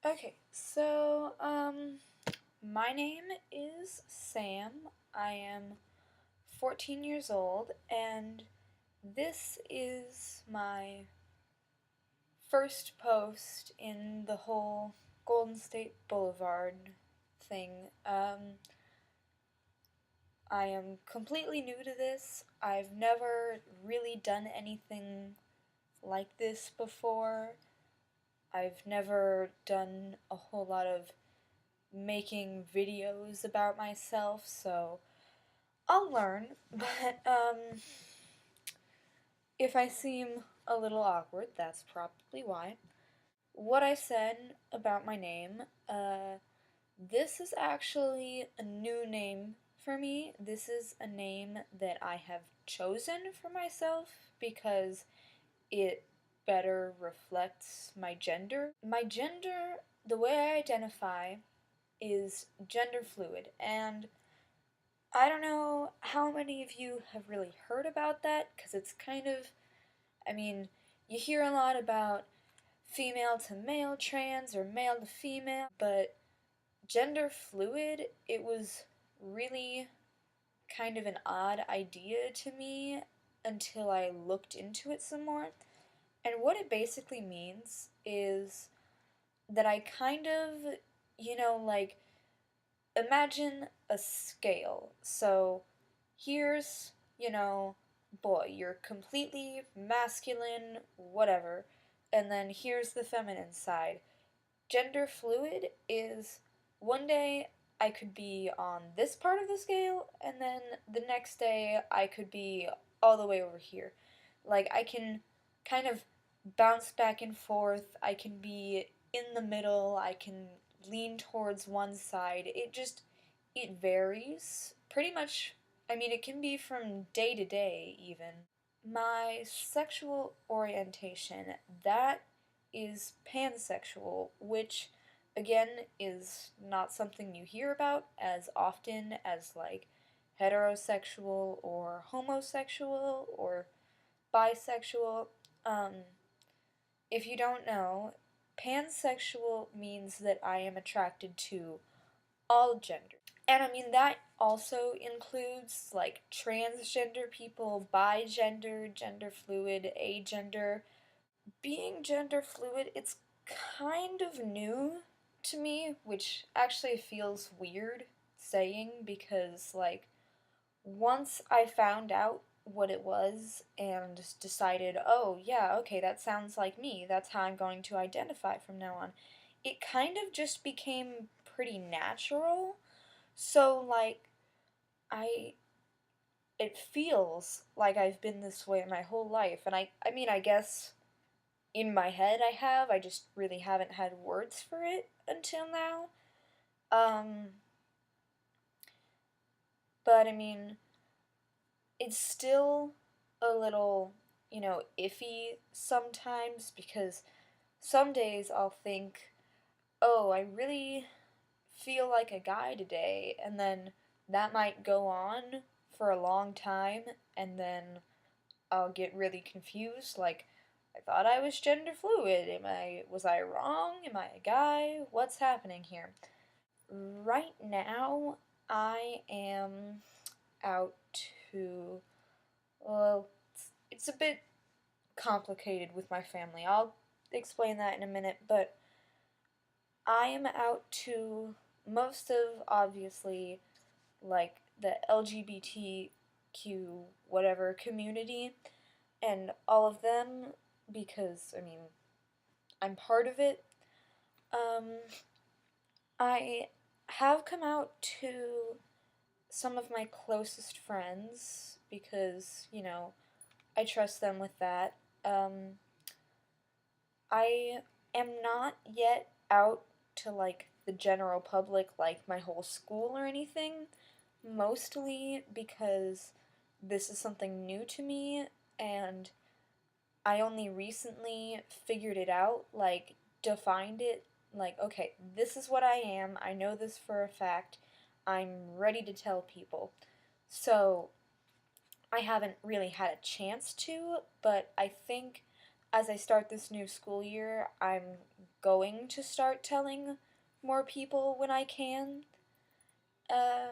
Okay, my name is Sam. I am 14 years old, and this is my first post in the whole Golden State Boulevard thing. I am completely new to this. I've never really done anything like this before. I've never done a whole lot of making videos about myself, so I'll learn, but if I seem a little awkward, that's probably why. What I said about my name, this is actually a new name for me. This is a name that I have chosen for myself because it better reflects my gender. My gender, the way I identify, is gender fluid, and I don't know how many of you have really heard about that, because it's kind of, I mean, you hear a lot about female to male trans or male to female, but gender fluid, it was really kind of an odd idea to me until I looked into it some more. And what it basically means is that I kind of, like, imagine a scale. So here's, boy, you're completely masculine, whatever. And then here's the feminine side. Gender fluid is one day I could be on this part of the scale, and then the next day I could be all the way over here. Like, I can kind of bounce back and forth, I can be in the middle, I can lean towards one side. It varies. Pretty much, I mean, it can be from day to day, even. My sexual orientation, that is pansexual, which again is not something you hear about as often as like heterosexual or homosexual or bisexual. Um, if you don't know, pansexual means that I am attracted to all genders. And I mean, that also includes like transgender people, bigender, gender fluid, agender. Being gender fluid, it's kind of new to me, which actually feels weird saying because, like, once I found out what it was and decided, oh, yeah, okay, that sounds like me, that's how I'm going to identify from now on, it kind of just became pretty natural. So, like, I. It feels like I've been this way my whole life, and I mean, I guess in my head I just really haven't had words for it until now. Um, but I mean, it's still a little, iffy sometimes because some days I'll think, oh, I really feel like a guy today, and then that might go on for a long time, and then I'll get really confused, like, I thought I was gender fluid. Was I wrong? Am I a guy? What's happening here? Right now, I am out to, well, it's a bit complicated with my family. I'll explain that in a minute, but I am out to most of, obviously, like, the LGBTQ whatever community, and all of them because, I mean, I'm part of it. Um, I have come out to some of my closest friends because, I trust them with that. Um, I am not yet out to like the general public, like my whole school or anything, mostly because this is something new to me and I only recently figured it out, like, defined it, like, okay, this is what I am, I know this for a fact, I'm ready to tell people. So, I haven't really had a chance to, but I think as I start this new school year, I'm going to start telling more people when I can. Uh,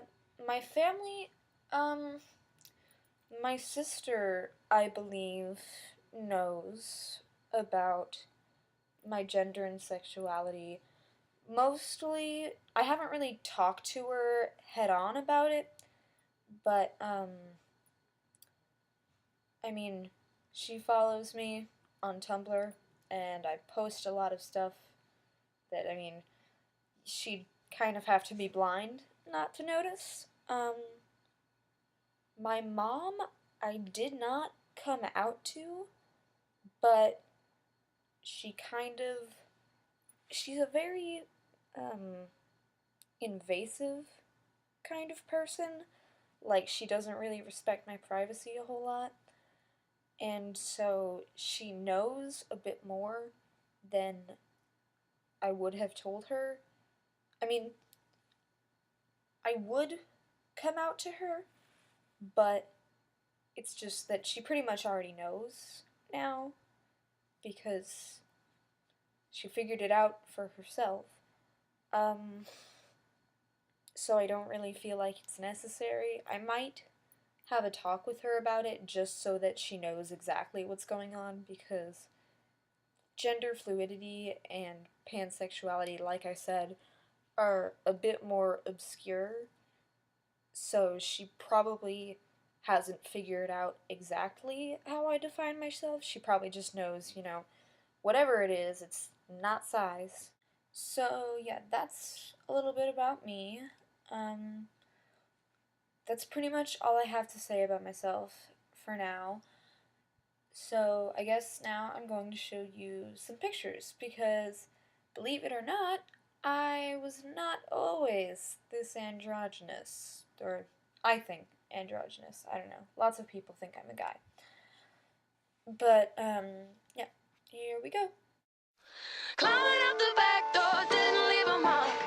my family, um, my sister, I believe, knows about my gender and sexuality. Mostly, I haven't really talked to her head on about it, but, I mean, she follows me on Tumblr, and I post a lot of stuff that, I mean, she'd kind of have to be blind not to notice. My mom, I did not come out to, but she kind of, she's a very, invasive kind of person. Like, she doesn't really respect my privacy a whole lot. And so she knows a bit more than I would have told her. I mean, I would come out to her, but it's just that she pretty much already knows now because she figured it out for herself. Um, so I don't really feel like it's necessary. I might have a talk with her about it just so that she knows exactly what's going on because gender fluidity and pansexuality, like I said, are a bit more obscure, so she probably hasn't figured out exactly how I define myself. She probably just knows, whatever it is, it's not size. So, yeah, that's a little bit about me. Um, that's pretty much all I have to say about myself for now. So, I guess now I'm going to show you some pictures because, believe it or not, I was not always this androgynous. Or, I think androgynous. I don't know. Lots of people think I'm a guy. But, yeah, here we go. Climbing out the back door, didn't leave a mark.